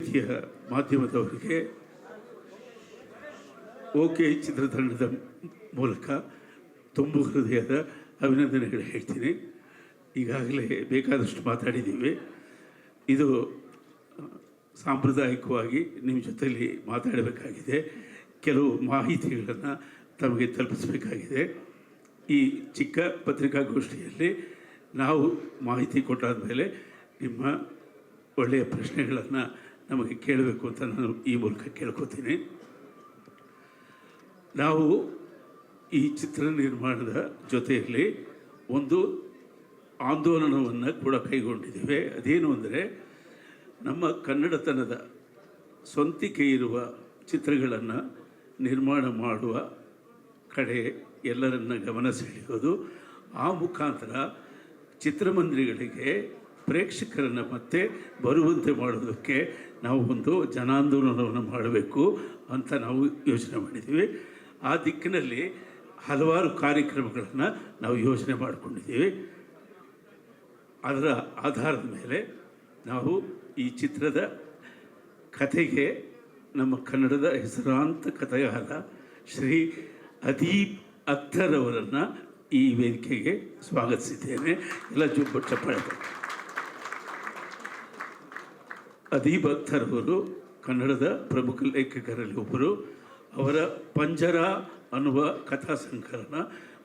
ಪ್ರೀತಿಯ ಮಾಧ್ಯಮದವರಿಗೆ ಓಕೆ ಚಿತ್ರತಂಡದ ಮೂಲಕ ತುಂಬು ಹೃದಯದ ಅಭಿನಂದನೆಗಳು ಹೇಳ್ತೀನಿ. ಈಗಾಗಲೇ ಬೇಕಾದಷ್ಟು ಮಾತಾಡಿದ್ದೀವಿ. ಇದು ಸಾಂಪ್ರದಾಯಿಕವಾಗಿ ನಿಮ್ಮ ಜೊತೆಯಲ್ಲಿ ಮಾತಾಡಬೇಕಾಗಿದೆ. ಕೆಲವು ಮಾಹಿತಿಗಳನ್ನು ತಮಗೆ ತಲುಪಿಸಬೇಕಾಗಿದೆ. ಈ ಚಿಕ್ಕ ಪತ್ರಿಕಾಗೋಷ್ಠಿಯಲ್ಲಿ ನಾವು ಮಾಹಿತಿ ಕೊಟ್ಟಾದ ಮೇಲೆ ನಿಮ್ಮ ಒಳ್ಳೆಯ ಪ್ರಶ್ನೆಗಳನ್ನು ನಮಗೆ ಕೇಳಬೇಕು ಅಂತ ನಾನು ಈ ಮೂಲಕ ಕೇಳ್ಕೊತೀನಿ. ನಾವು ಈ ಚಿತ್ರ ನಿರ್ಮಾಣದ ಜೊತೆಯಲ್ಲಿ ಒಂದು ಆಂದೋಲನವನ್ನು ಕೂಡ ಕೈಗೊಂಡಿದ್ದೇವೆ. ಅದೇನು ಅಂದರೆ, ನಮ್ಮ ಕನ್ನಡತನದ ಸ್ವಂತಿಕೆ ಇರುವ ಚಿತ್ರಗಳನ್ನು ನಿರ್ಮಾಣ ಮಾಡುವ ಕಡೆ ಎಲ್ಲರನ್ನ ಗಮನ ಸೆಳೆಯೋದು, ಆ ಮುಖಾಂತರ ಚಿತ್ರಮಂದಿರಗಳಿಗೆ ಪ್ರೇಕ್ಷಕರನ್ನು ಮತ್ತೆ ಬರುವಂತೆ ಮಾಡೋದಕ್ಕೆ ನಾವು ಒಂದು ಜನಾಂದೋಲನವನ್ನು ಮಾಡಬೇಕು ಅಂತ ನಾವು ಯೋಚನೆ ಮಾಡಿದ್ದೀವಿ. ಆ ದಿಕ್ಕಿನಲ್ಲಿ ಹಲವಾರು ಕಾರ್ಯಕ್ರಮಗಳನ್ನು ನಾವು ಯೋಚನೆ ಮಾಡಿಕೊಂಡಿದ್ದೀವಿ. ಅದರ ಆಧಾರದ ಮೇಲೆ ನಾವು ಈ ಚಿತ್ರದ ಕಥೆಗೆ ನಮ್ಮ ಕನ್ನಡದ ಹೆಸರಾಂತ ಕಥೆಗಾರ ಶ್ರೀ ಅದೀಪ್ ಅಖ್ತರ್ ಅವರನ್ನು ಈ ವೇದಿಕೆಗೆ ಸ್ವಾಗತಿಸಿದ್ದೇನೆ. ಎಲ್ಲ ಚಪ್ಪಾಳೆ. ಅದೀಪ್ ಅಖ್ತರ್ ಅವರು ಕನ್ನಡದ ಪ್ರಮುಖ ಲೇಖಕರಲ್ಲಿ ಒಬ್ಬರು. ಅವರ ಪಂಜರ ಅನ್ನುವ ಕಥಾ ಸಂಕಲನ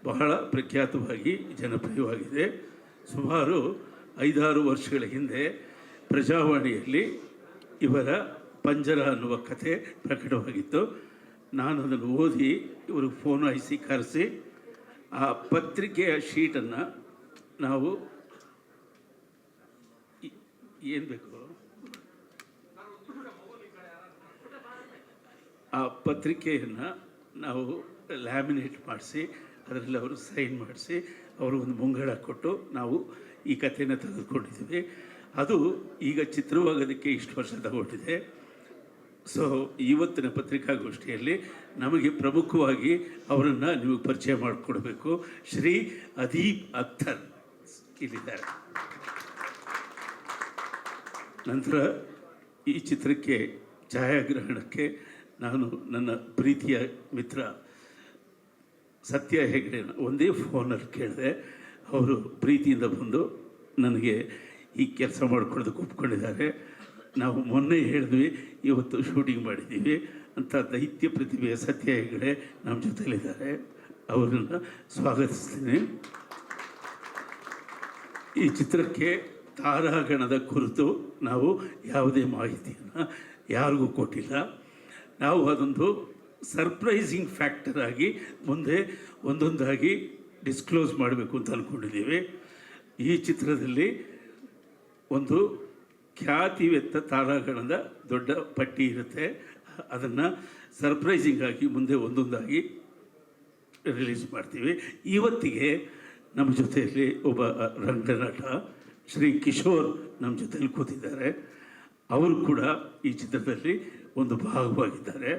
ಬಹಳ ಪ್ರಖ್ಯಾತವಾಗಿ ಜನಪ್ರಿಯವಾಗಿದೆ. ಸುಮಾರು 5-6 ವರ್ಷಗಳ ಹಿಂದೆ ಪ್ರಜಾವಾಣಿಯಲ್ಲಿ ಇವರ ಪಂಜರ ಅನ್ನುವ ಕಥೆ ಪ್ರಕಟವಾಗಿತ್ತು. ನಾನು ಅದನ್ನು ಓದಿ ಇವ್ರಿಗೆ ಫೋನ್ ಹಾಯಿಸಿ ಕರೆಸಿ ಆ ಪತ್ರಿಕೆಯ ಶೀಟನ್ನು ನಾವು ಏನು ಬೇಕು ಆ ಪತ್ರಿಕೆಯನ್ನು ನಾವು ಲ್ಯಾಮಿನೇಟ್ ಮಾಡಿಸಿ ಅದರಲ್ಲಿ ಅವರು ಸೈನ್ ಮಾಡಿಸಿ ಅವರು ಒಂದು ಮುಂಗಡ ಕೊಟ್ಟು ನಾವು ಈ ಕಥೆಯನ್ನು ತೆಗೆದುಕೊಂಡಿದ್ದೀವಿ. ಅದು ಈಗ ಚಿತ್ರವಾಗೋದಕ್ಕೆ ಇಷ್ಟು ವರ್ಷ ತಗೊಂಡಿದೆ. ಸೊ ಇವತ್ತಿನ ಪತ್ರಿಕಾಗೋಷ್ಠಿಯಲ್ಲಿ ನಮಗೆ ಪ್ರಮುಖವಾಗಿ ಅವರನ್ನು ನೀವು ಪರಿಚಯ ಮಾಡಿಕೊಡ್ಬೇಕು. ಶ್ರೀ ಅದೀಪ್ ಅಖ್ತರ್ ಇಲ್ಲಿದ್ದಾರೆ. ನಂತರ ಈ ಚಿತ್ರಕ್ಕೆ ಛಾಯಾಗ್ರಹಣಕ್ಕೆ ನಾನು ನನ್ನ ಪ್ರೀತಿಯ ಮಿತ್ರ ಸತ್ಯ ಹೆಗ್ಡೆನ ಒಂದೇ ಫೋನಲ್ಲಿ ಕೇಳಿದೆ. ಅವರು ಪ್ರೀತಿಯಿಂದ ಬಂದು ನನಗೆ ಈ ಕೆಲಸ ಮಾಡ್ಕೊಳ್ಳೋದಕ್ಕೆ ಒಪ್ಕೊಂಡಿದ್ದಾರೆ. ನಾವು ಮೊನ್ನೆ ಹೇಳಿದ್ವಿ, ಇವತ್ತು ಶೂಟಿಂಗ್ ಮಾಡಿದ್ದೀವಿ ಅಂತ. ದೈತ್ಯ ಪ್ರತಿಭೆಯ ಸತ್ಯ ಹೆಗ್ಡೆ ನಮ್ಮ ಜೊತೆಲಿದ್ದಾರೆ. ಅವರನ್ನು ಸ್ವಾಗತಿಸ್ತೀನಿ. ಈ ಚಿತ್ರಕ್ಕೆ ತಾರಾಗಣದ ಕುರಿತು ನಾವು ಯಾವುದೇ ಮಾಹಿತಿಯನ್ನು ಯಾರಿಗೂ ಕೊಟ್ಟಿಲ್ಲ. ನಾವು ಅದೊಂದು ಸರ್ಪ್ರೈಸಿಂಗ್ ಫ್ಯಾಕ್ಟರ್ ಆಗಿ ಮುಂದೆ ಒಂದೊಂದಾಗಿ ಡಿಸ್ಕ್ಲೋಸ್ ಮಾಡಬೇಕು ಅಂತ ಅಂದ್ಕೊಂಡಿದ್ದೀವಿ. ಈ ಚಿತ್ರದಲ್ಲಿ ಒಂದು ಖ್ಯಾತಿವೆತ್ತ ತಾರಾಗಣದ ದೊಡ್ಡ ಪಟ್ಟಿ ಇರುತ್ತೆ. ಅದನ್ನು ಸರ್ಪ್ರೈಸಿಂಗ್ ಆಗಿ ಮುಂದೆ ಒಂದೊಂದಾಗಿ ರಿಲೀಸ್ ಮಾಡ್ತೀವಿ. ಇವತ್ತಿಗೆ ನಮ್ಮ ಜೊತೆಯಲ್ಲಿ ಒಬ್ಬ ರಂಗನಟ ಶ್ರೀ ಕಿಶೋರ್ ನಮ್ಮ ಜೊತೆಯಲ್ಲಿ ಕೂತಿದ್ದಾರೆ. ಅವರು ಕೂಡ ಈ ಚಿತ್ರದಲ್ಲಿ ಒಂದು ಭಾಗವಾಗಿದ್ದಾರೆ.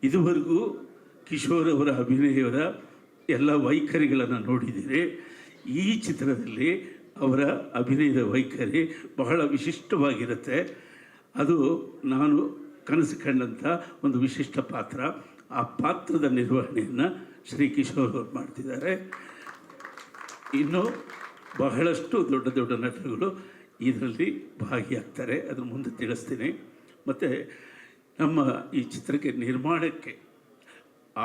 ಇದುವರೆಗೂ ಕಿಶೋರ್ ಅವರ ಅಭಿನಯದ ಎಲ್ಲ ವೈಖರಿಗಳನ್ನು ನೋಡಿದ್ದೀರಿ. ಈ ಚಿತ್ರದಲ್ಲಿ ಅವರ ಅಭಿನಯದ ವೈಖರಿ ಬಹಳ ವಿಶಿಷ್ಟವಾಗಿರುತ್ತೆ. ಅದು ನಾನು ಕನಸು ಕಂಡಂಥ ಒಂದು ವಿಶಿಷ್ಟ ಪಾತ್ರ. ಆ ಪಾತ್ರದ ನಿರ್ವಹಣೆಯನ್ನು ಶ್ರೀ ಕಿಶೋರ್ ಅವರು ಮಾಡ್ತಿದ್ದಾರೆ. ಇನ್ನು ಬಹಳಷ್ಟು ದೊಡ್ಡ ದೊಡ್ಡ ನಟರುಗಳು ಇದರಲ್ಲಿ ಭಾಗಿಯಾಗ್ತಾರೆ. ಅದನ್ನು ಮುಂದೆ ತಿಳಿಸ್ತೀನಿ. ಮತ್ತು ನಮ್ಮ ಈ ಚಿತ್ರಕ್ಕೆ ನಿರ್ಮಾಣಕ್ಕೆ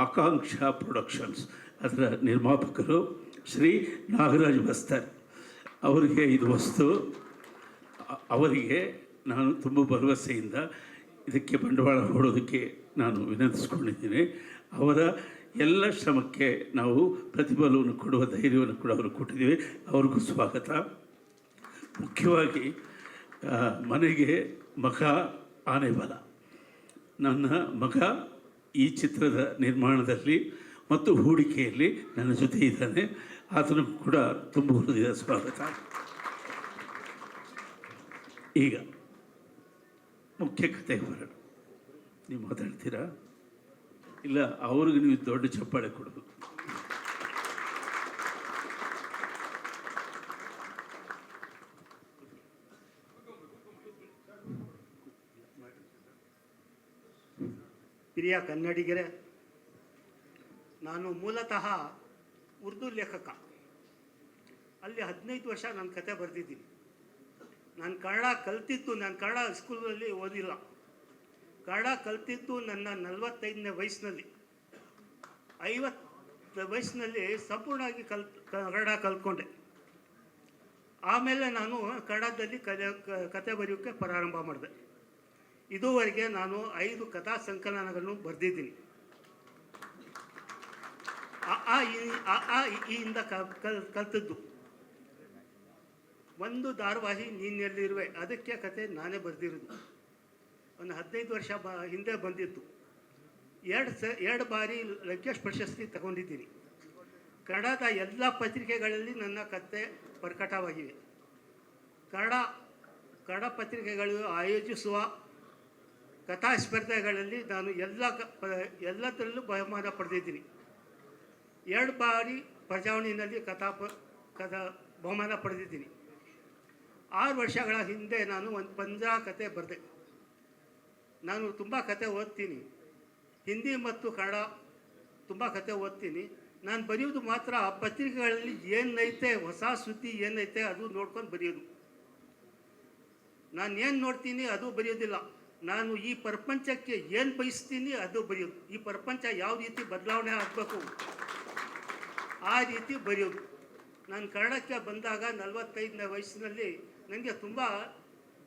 ಆಕಾಂಕ್ಷಾ ಪ್ರೊಡಕ್ಷನ್ಸ್ ಅದರ ನಿರ್ಮಾಪಕರು ಶ್ರೀ ನಾಗರಾಜ್ ಬಸ್ತರ್ ಅವರಿಗೆ ಇದು ವಸ್ತು. ಅವರಿಗೆ ನಾನು ತುಂಬ ಭರವಸೆಯಿಂದ ಇದಕ್ಕೆ ಬಂಡವಾಳ ಹೂಡೋದಕ್ಕೆ ನಾನು ವಿನಂತಿಸ್ಕೊಂಡಿದ್ದೀನಿ. ಅವರ ಎಲ್ಲ ಶ್ರಮಕ್ಕೆ ನಾವು ಪ್ರತಿಫಲವನ್ನು ಕೊಡುವ ಧೈರ್ಯವನ್ನು ಕೂಡ ಅವರು ಕೊಟ್ಟಿದ್ದೀವಿ. ಅವ್ರಿಗೂ ಸ್ವಾಗತ. ಮುಖ್ಯವಾಗಿ ಮನೆಗೆ ಮಗ ಆನೆಬಲ, ನನ್ನ ಮಗ ಈ ಚಿತ್ರದ ನಿರ್ಮಾಣದಲ್ಲಿ ಮತ್ತು ಹೂಡಿಕೆಯಲ್ಲಿ ನನ್ನ ಜೊತೆ ಇದ್ದಾನೆ. ಆತನು ಕೂಡ ತುಂಬ ಹೃದಯದ ಸ್ವಾಗತ. ಈಗ ಮುಖ್ಯ ಕಥೆಗೆ ಬರೋಣ. ನೀವು ಮಾತಾಡ್ತೀರಾ? ಇಲ್ಲ, ಅವ್ರಿಗೆ ನೀವು ದೊಡ್ಡ ಚಪ್ಪಾಳೆ ಕೊಡೋದು. ಪ್ರಿಯ ಕನ್ನಡಿಗರೇ, ನಾನು ಮೂಲತಃ ಉರ್ದು ಲೇಖಕ. ಅಲ್ಲಿ 15 ವರ್ಷ ನಾನು ಕತೆ ಬರೆದಿದ್ದೀನಿ. ನಾನು ಕನ್ನಡ ಕಲ್ತಿದ್ದು, ನಾನು ಕನ್ನಡ ಸ್ಕೂಲಲ್ಲಿ ಓದಿಲ್ಲ. ಕನ್ನಡ ಕಲ್ತಿದ್ದು ನನ್ನ 45ನೇ ವಯಸ್ಸಿನಲ್ಲಿ. 50 ವಯಸ್ಸಿನಲ್ಲಿ ಸಂಪೂರ್ಣವಾಗಿ ಕನ್ನಡ ಕಲ್ತ್ಕೊಂಡೆ. ಆಮೇಲೆ ನಾನು ಕನ್ನಡದಲ್ಲಿ ಕತೆ ಬರೆಯೋಕ್ಕೆ ಪ್ರಾರಂಭ ಮಾಡಿದೆ. ಇದುವರೆಗೆ ನಾನು 5 ಕಥಾ ಸಂಕಲನಗಳನ್ನು ಬರೆದಿದ್ದೀನಿ. ಇಂದ ಕಲ್ತದ್ದು. ಒಂದು ಧಾರಾವಾಹಿ ನೀನೆಲ್ಲಿರುವೆ, ಅದಕ್ಕೆ ಕತೆ ನಾನೇ ಬರೆದಿರೋದು. ಒಂದು 15 ವರ್ಷ ಹಿಂದೆ ಬಂದಿತ್ತು. 2 ಬಾರಿ ಲಂಕೇಶ್ ಪ್ರಶಸ್ತಿ ತಗೊಂಡಿದ್ದೀನಿ. ಕನ್ನಡದ ಎಲ್ಲ ಪತ್ರಿಕೆಗಳಲ್ಲಿ ನನ್ನ ಕತೆ ಪ್ರಕಟವಾಗಿವೆ. ಕನ್ನಡ ಪತ್ರಿಕೆಗಳು ಆಯೋಜಿಸುವ ಕಥಾ ಸ್ಪರ್ಧೆಗಳಲ್ಲಿ ನಾನು ಎಲ್ಲದರಲ್ಲೂ ಬಹುಮಾನ ಪಡೆದಿದ್ದೀನಿ. 2 ಬಾರಿ ಪ್ರಜಾವಾಣಿನಲ್ಲಿ ಕಥಾ ಬಹುಮಾನ ಪಡೆದಿದ್ದೀನಿ. 6 ವರ್ಷಗಳ ಹಿಂದೆ ನಾನು ಒಂದು 15 ಕತೆ ಬರೆದೆ. ನಾನು ತುಂಬ ಕತೆ ಓದ್ತೀನಿ. ಹಿಂದಿ ಮತ್ತು ಕನ್ನಡ ತುಂಬ ಕತೆ ಓದ್ತೀನಿ. ನಾನು ಬರೆಯೋದು ಮಾತ್ರ ಪತ್ರಿಕೆಗಳಲ್ಲಿ ಏನೈತೆ, ಹೊಸ ಸುದ್ದಿ ಏನೈತೆ ಅದು ನೋಡ್ಕೊಂಡು ಬರೆಯೋದು. ನಾನು ಏನು ನೋಡ್ತೀನಿ ಅದು ಬರೆಯೋದಿಲ್ಲ. ನಾನು ಈ ಪ್ರಪಂಚಕ್ಕೆ ಏನು ಬಯಸ್ತೀನಿ ಅದು ಬರೆಯೋದು. ಈ ಪ್ರಪಂಚ ಯಾವ ರೀತಿ ಬದಲಾವಣೆ ಆಗಬೇಕು ಆ ರೀತಿ ಬರೆಯೋದು. ನಾನು ಕನ್ನಡಕ್ಕೆ ಬಂದಾಗ 45ನೇ ವಯಸ್ಸಿನಲ್ಲಿ ನನಗೆ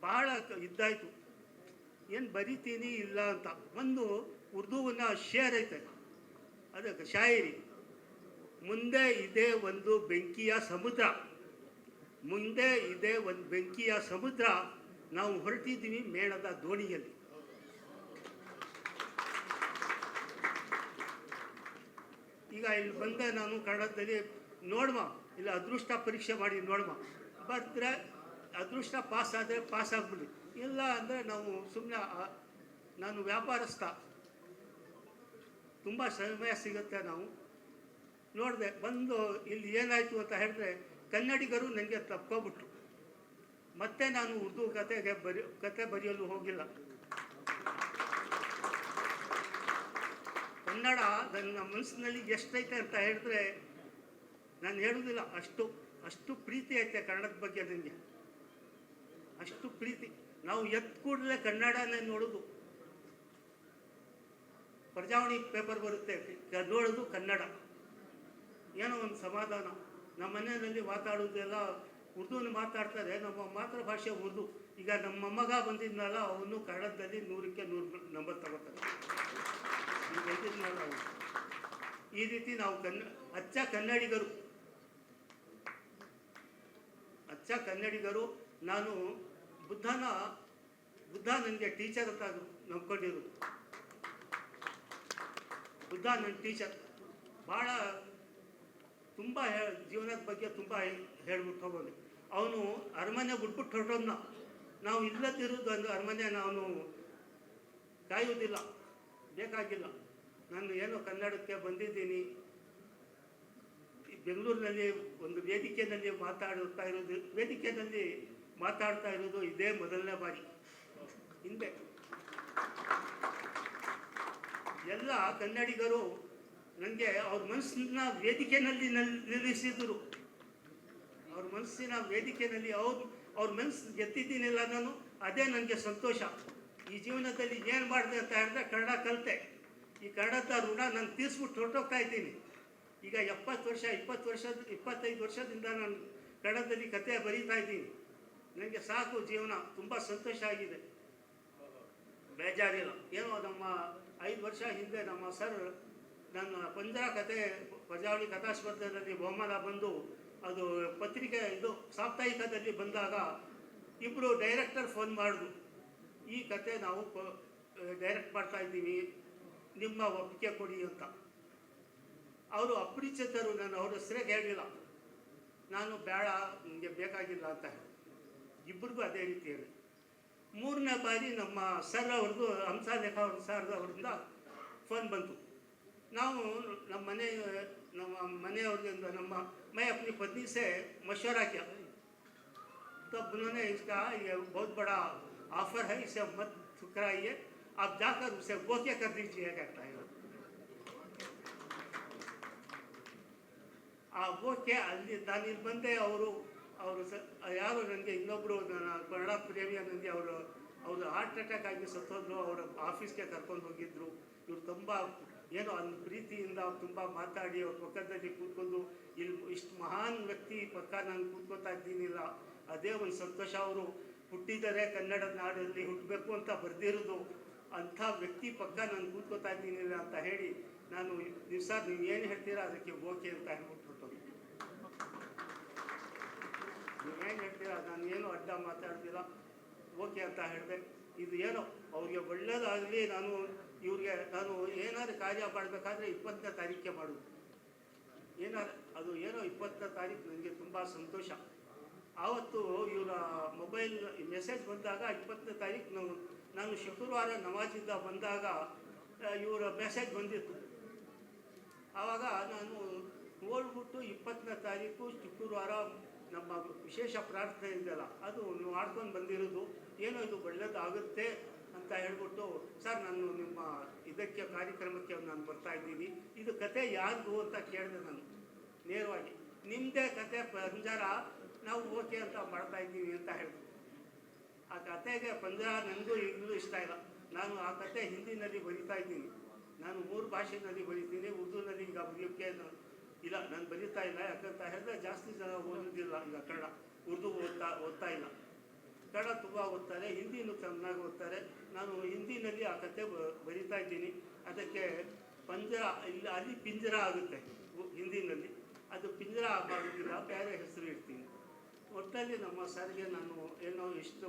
ಭಾಳ ಇದ್ದಾಯಿತು, ಏನು ಬರಿತೀನಿ ಇಲ್ಲ ಅಂತ. ಒಂದು ಉರ್ದುವಿನ ಶೇರ್ ಐತೆ, ಅದಕ್ಕೆ ಶಾಯರಿ, ಮುಂದೆ ಇದೆ ಒಂದು ಬೆಂಕಿಯ ಸಮುದ್ರ, ಮುಂದೆ ಇದೆ ಒಂದು ಬೆಂಕಿಯ ಸಮುದ್ರ, ನಾವು ಹೊರಟಿದ್ದೀವಿ ಮೇಣದ ದೋಣಿಯಲ್ಲಿ. ಈಗ ಇಲ್ಲಿ ಬಂದೆ ನಾನು ಕನ್ನಡದಲ್ಲಿ ನೋಡುವ, ಇಲ್ಲ ಅದೃಷ್ಟ ಪರೀಕ್ಷೆ ಮಾಡಿ ನೋಡುವ, ಬರ್ದ್ರೆ ಅದೃಷ್ಟ ಪಾಸ್ ಆದರೆ ಪಾಸ್ ಆಗ್ಬಿಡಿ, ಇಲ್ಲ ಅಂದರೆ ನಾವು ಸುಮ್ಮನೆ. ನಾನು ವ್ಯಾಪಾರಸ್ಥ, ತುಂಬ ಸಮಯ ಸಿಗುತ್ತೆ. ನಾವು ನೋಡಿದೆ, ಬಂದು ಇಲ್ಲಿ ಏನಾಯಿತು ಅಂತ ಹೇಳಿದ್ರೆ ಕನ್ನಡಿಗರು ನನಗೆ ತಪ್ಕೊಬಿಟ್ರು. ಮತ್ತೆ ನಾನು ಉರ್ದು ಕತೆ ಬರೆಯಲು ಹೋಗಿಲ್ಲ. ಕನ್ನಡ ನನ್ನ ಮನಸ್ಸಿನಲ್ಲಿ ಎಷ್ಟೈತೆ ಅಂತ ಹೇಳಿದ್ರೆ ನಾನು ಹೇಳೋದಿಲ್ಲ. ಅಷ್ಟು ಪ್ರೀತಿ ಐತೆ ಕನ್ನಡದ ಬಗ್ಗೆ ನನಗೆ, ಅಷ್ಟು ಪ್ರೀತಿ. ನಾವು ಎದ್ದು ಕೂಡಲೇ ಕನ್ನಡನೇ ನೋಡೋದು. ಪ್ರಜಾವಾಣಿ ಪೇಪರ್ ಬರುತ್ತೆ, ನೋಡೋದು ಕನ್ನಡ. ಏನೋ ಒಂದು ಸಮಾಧಾನ. ನಮ್ಮ ಮನೆಯಲ್ಲಿ ಮಾತಾಡೋದೆಲ್ಲ ಉರ್ದುನ ಮಾತಾಡ್ತಾರೆ. ನಮ್ಮ ಮಾತೃಭಾಷೆ ಉರ್ದು. ಈಗ ನಮ್ಮ ಮಗ ಬಂದಿದ್ನಲ್ಲ, ಅವನು ಕನ್ನಡದಲ್ಲಿ 100ಕ್ಕೆ 100 ನಂಬರ್ ತಗೋತಾನೆ. ಈ ರೀತಿ ನಾವು ಅಚ್ಚ ಕನ್ನಡಿಗರು. ನಾನು ಬುದ್ಧ ನನಗೆ ಟೀಚರ್ ಅಂತ ನಂಬ್ಕೊಂಡಿರೋದು. ಬುದ್ಧ ನನ್ನ ಟೀಚರ್. ಭಾಳ ತುಂಬ ಜೀವನದ ಬಗ್ಗೆ ತುಂಬ ಹೇಳ್ಬಿಟ್ಟು ಹೋಗೋದು. ಅವನು ಅರಮನೆ ಬಿಟ್ಬಿಟ್ಟು ಹೊರಟೋದ್ನ. ನಾವು ಇಲ್ಲದಿರೋದು ಒಂದು ಅರಮನೆ ನಾವು ಕಾಯುವುದಿಲ್ಲ, ಬೇಕಾಗಿಲ್ಲ. ನಾನು ಏನೋ ಕನ್ನಡಕ್ಕೆ ಬಂದಿದ್ದೀನಿ. ಬೆಂಗಳೂರಿನಲ್ಲಿ ಒಂದು ವೇದಿಕೆಯಲ್ಲಿ ಮಾತಾಡ್ತಾ ಇರೋದು ಇದೇ ಮೊದಲನೇ ಬಾರಿ. ಹಿಂದೆ ಎಲ್ಲ ಕನ್ನಡಿಗರು ನನಗೆ ಅವ್ರ ಮನಸ್ಸಿನ ವೇದಿಕೆಯಲ್ಲಿ ನಿಲ್ಲಿಸಿದರು. ಅವ್ರ ಮನಸ್ಸಿನ ವೇದಿಕೆಯಲ್ಲಿ ಅವ್ರ ಮನಸ್ಸು ಗೆದ್ದಿದ್ದೀನಿಲ್ಲ ನಾನು, ಅದೇ ನನಗೆ ಸಂತೋಷ. ಈ ಜೀವನದಲ್ಲಿ ಏನು ಮಾಡಿದೆ ಅಂತ ಹೇಳಿದ್ರೆ ಕನ್ನಡ ಕಲಿತೆ. ಈ ಕನ್ನಡದ ಋಣ ನಾನು ತೀರಿಸ್ಬಿಟ್ಟು ಹೊರಟೋಗ್ತಾ ಇದ್ದೀನಿ. ಈಗ 25 ವರ್ಷದಿಂದ ನಾನು ಕನ್ನಡದಲ್ಲಿ ಕತೆ ಬರೀತಾ ಇದ್ದೀನಿ. ನನಗೆ ಸಾಕು ಜೀವನ, ತುಂಬ ಸಂತೋಷ ಆಗಿದೆ, ಬೇಜಾರಿಲ್ಲ. ಏನೋ ನಮ್ಮ 5 ವರ್ಷ ಹಿಂದೆ ನಮ್ಮ ಸರ್ ನನ್ನ 15 ಕತೆ ಪ್ರಜಾವಾಣಿ ಕಥಾ ಸ್ಪರ್ಧೆಯಲ್ಲಿ ಬಹುಮಾನ ಬಂದು, ಅದು ಪತ್ರಿಕೆ ಸಾಪ್ತಾಹಿಕದಲ್ಲಿ ಬಂದಾಗ ಇಬ್ಬರು ಡೈರೆಕ್ಟರ್ ಫೋನ್ ಮಾಡಿದ್ರು, ಈ ಕತೆ ನಾವು ಡೈರೆಕ್ಟ್ ಮಾಡ್ತಾ ಇದ್ದೀವಿ, ನಿಮ್ಮ ಒಪ್ಪಿಗೆ ಕೊಡಿ ಅಂತ. ಅವರು ಅಪರಿಚಿತರು, ನಾನು ಅವ್ರ ಹೆಸರೇ ಹೇಳಿಲ್ಲ. ನಾನು ಬೇಡ, ನನಗೆ ಬೇಕಾಗಿಲ್ಲ ಅಂತ ಹೇಳಿ ಇಬ್ಬರಿಗೂ ಅದೇ ರೀತಿ ಹೇಳಿ. 3ನೇ ಬಾರಿ ನಮ್ಮ ಸರ್ ಅವ್ರದ್ದು, ಹಂಸಲೇಖ ಸರ್ ಅವರಿಂದ ಫೋನ್ ಬಂತು. ನಾವು ನಮ್ಮ ಮನೆಯವ್ರಿಗೆ ನಮ್ಮ मैं अपनी पत्नी से मशवरा किया, तब उन्होंने इसका ये बहुत बड़ा ऑफ़र है, इसे मत ठुकराइए, आप जाकर उसे बोके कर दीजिए कहता है। ಆ ಬೋಕೆ ಅಲ್ಲಿ ನಾನು ಇಲ್ಲಿ ಬಂದೆ, ಅವರು ಯಾರು ನನಗೆ ಇನ್ನೊಬ್ಬರು ಕನ್ನಡ ಪ್ರೇಮಿಯ ನನಗೆ ಅವರು ಹಾರ್ಟ್ ಅಟ್ಯಾಕ್ ಆಗಿ ಸತ್ತೋದ್ರು, ಅವರ ಆಫೀಸ್ಗೆ ಕರ್ಕೊಂಡು ಹೋಗಿದ್ರು. ಇವರು ತುಂಬ ಏನೋ ಅಲ್ಲಿ ಪ್ರೀತಿಯಿಂದ ತುಂಬ ಮಾತಾಡಿ ಅವ್ರ ಪಕ್ಕದಲ್ಲಿ ಕೂತ್ಕೊಂಡು ಇಲ್ಲಿ ಇಷ್ಟು ಮಹಾನ್ ವ್ಯಕ್ತಿ ಪಕ್ಕ ನಾನು ಕೂತ್ಕೊತಾ ಇದ್ದೀನಿಲ್ಲ, ಅದೇ ಒಂದು ಸಂತೋಷ. ಅವರು ಹುಟ್ಟಿದರೆ ಕನ್ನಡ ನಾಡಲ್ಲಿ ಹುಟ್ಟಬೇಕು ಅಂತ ಬರೆದಿರೋದು, ಅಂಥ ವ್ಯಕ್ತಿ ಪಕ್ಕ ನಾನು ಕೂತ್ಕೊತಾ ಇದ್ದೀನಿಲ್ಲ ಅಂತ ಹೇಳಿ ನಾನು ದಿವಸ ನೀವು ಏನು ಹೇಳ್ತೀರಾ ಅದಕ್ಕೆ ಓಕೆ ಅಂತ ಹೇಳ್ಬಿಟ್ಬಿಟ್ಟು, ನೀವೇನು ಹೇಳ್ತೀರಾ ನಾನು ಏನು ಅಡ್ಡ ಮಾತಾಡ್ತೀರಾ ಓಕೆ ಅಂತ ಹೇಳಿದೆ. ಇದು ಏನೋ ಅವ್ರಿಗೆ ಒಳ್ಳೇದಾಗಲಿ, ಇವ್ರಿಗೆ ನಾನು ಏನಾದ್ರು ಕಾರ್ಯ ಮಾಡಬೇಕಾದ್ರೆ 20ನೇ ತಾರೀಕಿಗೆ ಮಾಡೋದು. ಅದು ಏನೋ 20ನೇ ತಾರೀಕು ನನಗೆ ತುಂಬ ಸಂತೋಷ. ಆವತ್ತು ಇವರ ಮೊಬೈಲ್ ಮೆಸೇಜ್ ಬಂದಾಗ 20ನೇ ತಾರೀಕು ನಾನು ಶುಕ್ರವಾರ ನಮಾಜಿಂದ ಬಂದಾಗ ಇವರ ಮೆಸೇಜ್ ಬಂದಿತ್ತು. ಆವಾಗ ನಾನು ನೋಡ್ಬಿಟ್ಟು 20ನೇ ತಾರೀಕು ಶುಕ್ರವಾರ ನಮ್ಮ ವಿಶೇಷ ಪ್ರಾರ್ಥನೆ ಇದೆಯಲ್ಲ ಅದು ನೀವು ಆಡ್ಕೊಂಡು ಬಂದಿರೋದು, ಏನೋ ಇದು ಒಳ್ಳೇದಾಗುತ್ತೆ ಅಂತ ಹೇಳ್ಬಿಟ್ಟು, ಸರ್ ನಾನು ನಿಮ್ಮ ಇದಕ್ಕೆ ಕಾರ್ಯಕ್ರಮಕ್ಕೆ ನಾನು ಬರ್ತಾ ಇದ್ದೀನಿ, ಇದು ಕತೆ ಯಾರ್ದು ಅಂತ ಕೇಳಿದೆ ನಾನು ನೇರವಾಗಿ. ನಿಮ್ಮದೇ ಕತೆ ಪಂಜರ, ನಾವು ಓಕೆ ಅಂತ ಮಾಡ್ತಾ ಇದ್ದೀವಿ ಅಂತ ಹೇಳಿದ್ರು. ಆ ಕತೆಗೆ ಪಂಜರ ನನಗೂ ಈಗಲೂ ಇಷ್ಟ ಇಲ್ಲ. ನಾನು ಆ ಕತೆ ಹಿಂದಿನಲ್ಲಿ ಬರೀತಾ ಇದ್ದೀನಿ. ನಾನು 3 ಭಾಷೆಯಲ್ಲಿ ಬರೀತೀನಿ. ಉರ್ದುನಲ್ಲಿ ಈಗ ಬರೆಯೋಕ್ಕೆ ಇಲ್ಲ, ನಾನು ಬರೀತಾ ಇಲ್ಲ. ಯಾಕಂತ ಹೇಳಿದ್ರೆ ಜಾಸ್ತಿ ಜನ ಓದೋದಿಲ್ಲ ಈಗ ಕನ್ನಡ, ಉರ್ದು ಓದ್ತಾ ಇಲ್ಲ. ಕನ್ನಡ ತುಂಬ ಓದ್ತಾರೆ, ಹಿಂದಿನೂ ಚೆನ್ನಾಗಿ ಓದ್ತಾರೆ. ನಾನು ಹಿಂದಿನಲ್ಲಿ ಆ ಕತೆ ಬರೀತಾ ಇದ್ದೀನಿ. ಅದಕ್ಕೆ ಪಂಜರ ಅಲ್ಲಿ ಪಿಂಜರ ಆಗುತ್ತೆ ಹಿಂದಿನಲ್ಲಿ, ಅದು ಪಿಂಜರ ಆಗೋದಿಲ್ಲ, ಬೇರೆ ಹೆಸರು ಇಡ್ತೀನಿ. ಒಟ್ಟಲ್ಲಿ ನಮ್ಮ ಸರ್ಗೆ ನಾನು ಏನೋ ಇಷ್ಟು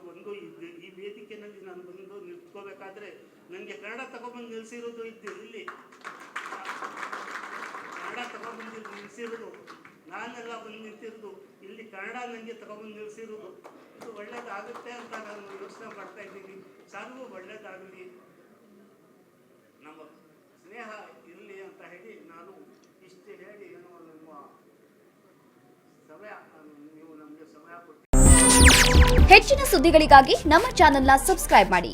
ಈ ವೇದಿಕೆಯಲ್ಲಿ ನಾನು ಬಂದು ನಿಂತ್ಕೋಬೇಕಾದ್ರೆ ನನಗೆ ಕನ್ನಡ ತಗೊಬಂದು ನಿಲ್ಲಿಸಿರೋದು ಇಲ್ಲಿ ಕನ್ನಡ ತಗೊಬಂದು ನಿಲ್ಲಿಸಿರೋದು ನಾನೆಲ್ಲ ಬಂದು ನಿಂತಿರೋದು ಇಲ್ಲಿ ಕನ್ನಡ ನನಗೆ ತಗೊಬಂದು ನಿಲ್ಲಿಸಿರೋದು. ಇದು ಒಳ್ಳೇದಾಗುತ್ತೆ ಅಂತ ನಾನು ಯೋಚನೆ ಮಾಡ್ತಾ ಇದ್ದೀನಿ. ಸಾರಿಗೂ ಒಳ್ಳೇದಾಗಲಿ, ನಮ್ಮ ಸ್ನೇಹ ಇರಲಿ ಅಂತ ಹೇಳಿ ನಾನು ಇಷ್ಟು ಹೇಳಿ ಏನೋ ನಮ್ಮ ಸಮಯ ನೀವು ನಮಗೆ ಸಮಯ ಕೊಟ್ಟು ಹೆಚ್ಚಿನ ಸುದ್ದಿಗಳಿಗಾಗಿ ನಮ್ಮ ಚಾನೆಲ್ನ ಸಬ್ಸ್ಕ್ರೈಬ್ ಮಾಡಿ.